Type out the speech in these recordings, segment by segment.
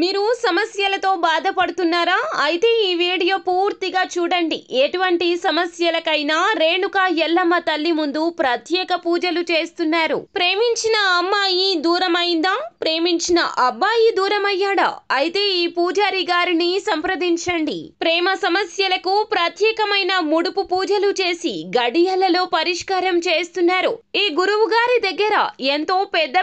మీరు సమస్యలతో బాధపడుతున్నారా? అయితే ఈ వీడియో పూర్తిగా చూడండి. ఎటువంటి సమస్యలకైనా రేణుకా ఎల్లమ్మ తల్లి ముందు ప్రత్యేక పూజలు చేస్తున్నారు. ప్రేమించిన అమ్మాయి దూరమైందా? ప్రేమించిన అబ్బాయి దూరమయ్యాడా? అయితే ఈ పూజారి గారిని సంప్రదించండి. ప్రేమ సమస్యలకు ప్రత్యేకమైన ముడుపు పూజలు చేసి గడియలలో పరిష్కారం చేస్తున్నారు. ఈ గురువు గారి దగ్గర ఎంతో పెద్ద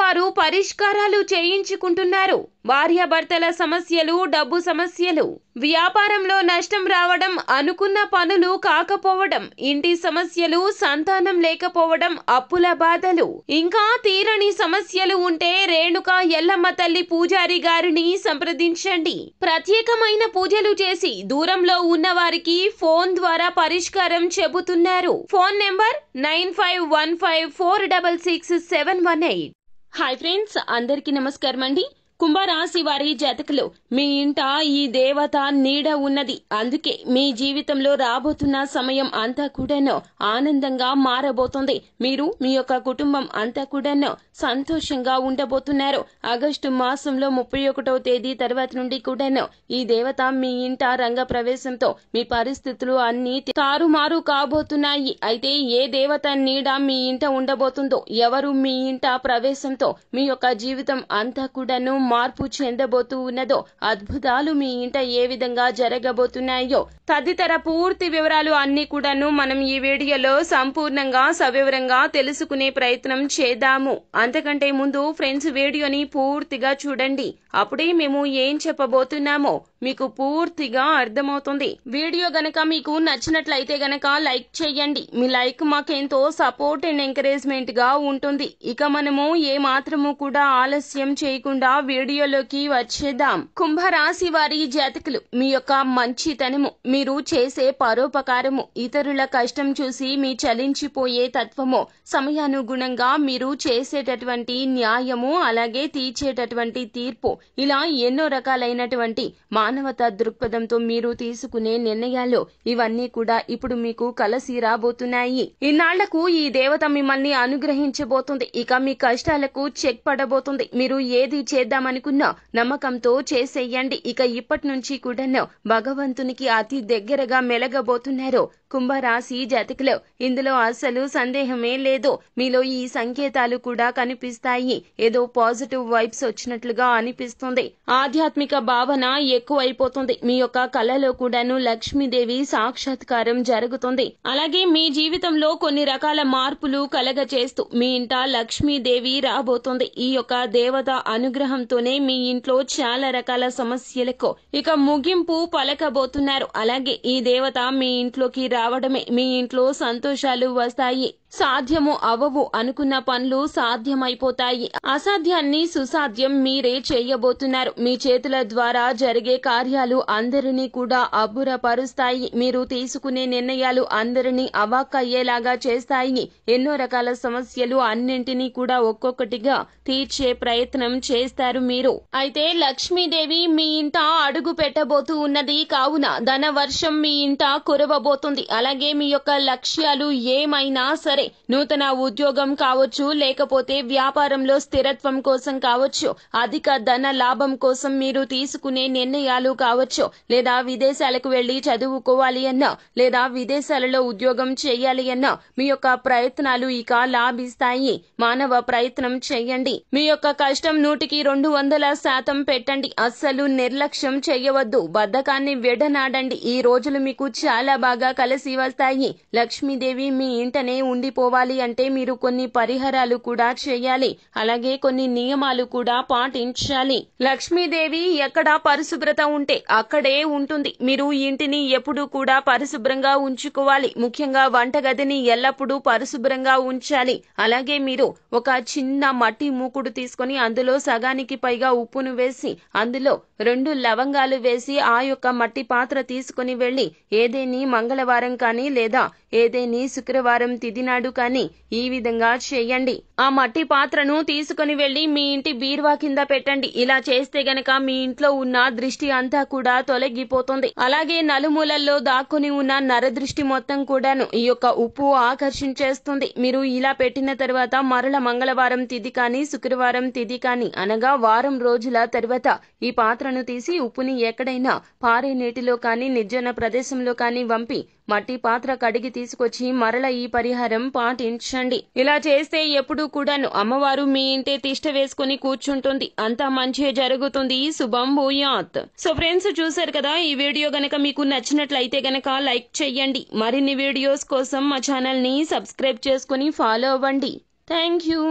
వారు పరిష్కారాలు చేయించుకుంటున్నారు. భార్యాభర్తల సమస్యలు, డబ్బు సమస్యలు, వ్యాపారంలో నష్టం రావడం, అనుకున్న పనులు కాకపోవడం, ఇంటి సమస్యలు, సంతానం లేకపోవడం, అప్పుల బాధలు, ఇంకా తీరని సమస్యలు ఉంటే రేణుకా ఎల్లమ్మ తల్లి పూజారి గారిని సంప్రదించండి. ప్రత్యేకమైన పూజలు చేసి దూరంలో ఉన్న వారికి ఫోన్ ద్వారా పరిష్కారం చెబుతున్నారు. Phone number 9515466718. హాయ్ ఫ్రెండ్స్, అందరికీ నమస్కారం అండి. కుంభరాశి వారి జాతకులు, మీ ఇంట ఈ దేవత నీడ ఉన్నది. అందుకే మీ జీవితంలో రాబోతున్న సమయం అంతా కూడాను ఆనందంగా మారబోతుంది. మీరు మీ యొక్క కుటుంబం అంతా కూడాను సంతోషంగా ఉండబోతున్నారు. ఆగస్టు మాసంలో 31వ తేదీ తర్వాత నుండి కూడాను ఈ దేవత మీ ఇంట రంగ ప్రవేశంతో మీ పరిస్థితులు అన్ని తారుమారు కాబోతున్నాయి. అయితే ఏ దేవత నీడ మీ ఇంట ఉండబోతుందో, ఎవరు మీ ఇంట ప్రవేశంతో మీ యొక్క జీవితం అంతా కూడాను మార్పు చెందబోతూ ఉన్నదో, అద్భుతాలు మీ ఇంట ఏ విధంగా జరగబోతున్నాయో తదితర పూర్తి వివరాలు అన్ని కూడాను మనం ఈ వీడియోలో సంపూర్ణంగా సవివరంగా తెలుసుకునే ప్రయత్నం చేద్దాము. అంతకంటే ముందు ఫ్రెండ్స్, వీడియోని పూర్తిగా చూడండి. అప్పుడే మేము ఏం చెప్పబోతున్నామో మీకు పూర్తిగా అర్థమవుతుంది. వీడియో గనక మీకు నచ్చినట్లయితే గనక లైక్ చేయండి. మీ లైక్ మాకెంతో సపోర్ట్ అండ్ ఎంకరేజ్మెంట్ గా ఉంటుంది. ఇక మనము ఏ మాత్రము కూడా ఆలస్యం చేయకుండా వీడియోలోకి వచ్చేద్దాం. కుంభరాశి వారి జాతకులు, మీ యొక్క మంచితనము, మీరు చేసే పరోపకారము, ఇతరుల కష్టం చూసి మీ చలించిపోయే తత్వము, సమయానుగుణంగా మీరు చేసేటటువంటి న్యాయము, అలాగే తీర్చేటటువంటి తీర్పు, ఇలా ఎన్నో రకాలైనటువంటి మానవతా దృక్పథంతో మీరు తీసుకునే నిర్ణయాలు, ఇవన్నీ కూడా ఇప్పుడు మీకు కలసి రాబోతున్నాయి. ఇన్నాళ్లకు ఈ దేవత మిమ్మల్ని అనుగ్రహించబోతుంది. ఇక మీ కష్టాలకు చెక్ పడబోతుంది. మీరు ఏది చేద్దామనుకున్నా నమ్మకంతో చేసేయండి. ఇక ఇప్పటి నుంచి కూడా భగవంతునికి అతి దగ్గరగా మెలగబోతున్నారు కుంభరాశి జాతకులు. ఇందులో అసలు సందేహమే లేదు. మీలో ఈ సంకేతాలు కూడా కనిపిస్తాయి. ఏదో పాజిటివ్ వైబ్స్ వచ్చినట్లుగా అనిపిస్తుంది. ఆధ్యాత్మిక భావన ఎక్కువైపోతుంది. మీ యొక్క కళలో కూడాను లక్ష్మీదేవి సాక్షాత్కారం జరుగుతుంది. అలాగే మీ జీవితంలో కొన్ని రకాల మార్పులు కలగచేస్తూ మీ ఇంట లక్ష్మీదేవి రాబోతుంది. ఈ యొక్క దేవత అనుగ్రహంతోనే మీ ఇంట్లో చాలా రకాల సమస్యలకు ఇక ముగింపు పలకబోతున్నారు. అలాగే ఈ దేవత మీ ఇంట్లోకి రావడమే మీ ఇంట్లో సంతోషాలు వస్తాయి. సాధ్యము అవవు అనుకున్న పనులు సాధ్యమైపోతాయి. అసాధ్యాన్ని సుసాధ్యం మీరే చేయబోతున్నారు. మీ చేతుల ద్వారా జరిగే కార్యాలు అందరినీ కూడా అబ్బురపరుస్తాయి. మీరు తీసుకునే నిర్ణయాలు అందరినీ అవాక్కయ్యేలాగా చేస్తాయి. ఎన్నో రకాల సమస్యలు అన్నింటినీ కూడా ఒక్కొక్కటిగా తీర్చే ప్రయత్నం చేస్తారు మీరు. అయితే లక్ష్మీదేవి మీ ఇంట అడుగు పెట్టబోతూ ఉన్నది. కావున ధన వర్షం మీ ఇంట కురవబోతుంది. అలాగే మీ యొక్క లక్ష్యాలు ఏమైనా సరే, నూతన ఉద్యోగం కావచ్చు, లేకపోతే వ్యాపారంలో స్థిరత్వం కోసం కావచ్చు, అధిక ధన లాభం కోసం మీరు తీసుకునే నిర్ణయాలు కావచ్చు, లేదా విదేశాలకు వెళ్లి చదువుకోవాలి అన్నా, లేదా విదేశాలలో ఉద్యోగం చేయాలి అన్నా మీ యొక్క ప్రయత్నాలు ఇక లాభిస్తాయి. మానవ ప్రయత్నం చేయండి. మీ యొక్క కష్టం 100కి 200% పెట్టండి. అస్సలు నిర్లక్ష్యం చేయవద్దు. బద్ధకాన్ని విడనాడండి. ఈ రోజులు మీకు చాలా బాగా కలిసి వస్తాయి. లక్ష్మీదేవి మీ ఇంటనే ఉండిపోవాలి అంటే మీరు కొన్ని పరిహారాలు కూడా చేయాలి. అలాగే కొన్ని నియమాలు కూడా పాటించాలి. లక్ష్మీదేవి ఎక్కడ పరిశుభ్రత ఉంటే అక్కడే ఉంటుంది. మీరు ఇంటిని ఎప్పుడూ కూడా పరిశుభ్రంగా ఉంచుకోవాలి. ముఖ్యంగా వంటగదిని ఎల్లప్పుడూ పరిశుభ్రంగా ఉంచాలి. అలాగే మీరు ఒక చిన్న మట్టి మూకుడు తీసుకొని అందులో సగానికి పైగా ఉప్పును వేసి అందులో 2 లవంగాలు వేసి ఆ యొక్క మట్టి పాత్ర తీసుకుని వెళ్లి ఏదేని మంగళవారం కానీ లేదా ఏదేని శుక్రవారం తిథి నాడు అన్నాడు కానీ ఈ విధంగా చేయండి. ఆ మట్టి పాత్రను తీసుకుని వెళ్లి మీ ఇంటి బీరువా కింద పెట్టండి. ఇలా చేస్తే గనక మీ ఇంట్లో ఉన్న దృష్టి అంతా కూడా తొలగిపోతుంది. అలాగే నలుమూలల్లో దాక్కుని ఉన్న నరదృష్టి మొత్తం కూడాను ఈ యొక్క ఉప్పు ఆకర్షించేస్తుంది. మీరు ఇలా పెట్టిన తర్వాత మరల మంగళవారం తిథి కానీ శుక్రవారం తిథి కానీ అనగా వారం రోజుల తర్వాత ఈ పాత్రను తీసి ఉప్పుని ఎక్కడైనా పారే నీటిలో కానీ నిర్జన ప్రదేశంలో కానీ వంపి మట్టి పాత్ర కడిగి తీసుకొచ్చి మరల ఈ పరిహారం పాటించండి. ఇలా చేస్తే ఎప్పుడూ కూడాను అమ్మవారు మీ ఇంటే తిష్ట వేసుకుని కూర్చుంటుంది. అంతా మంచి జరుగుతుంది. శుభం భూయాత్. సో ఫ్రెండ్స్, చూసారు కదా, ఈ వీడియో గనక మీకు నచ్చినట్లయితే గనక లైక్ చెయ్యండి. మరిన్ని వీడియోస్ కోసం మా ఛానల్ ని సబ్స్క్రైబ్ చేసుకుని ఫాలో అవ్వండి. Thank you.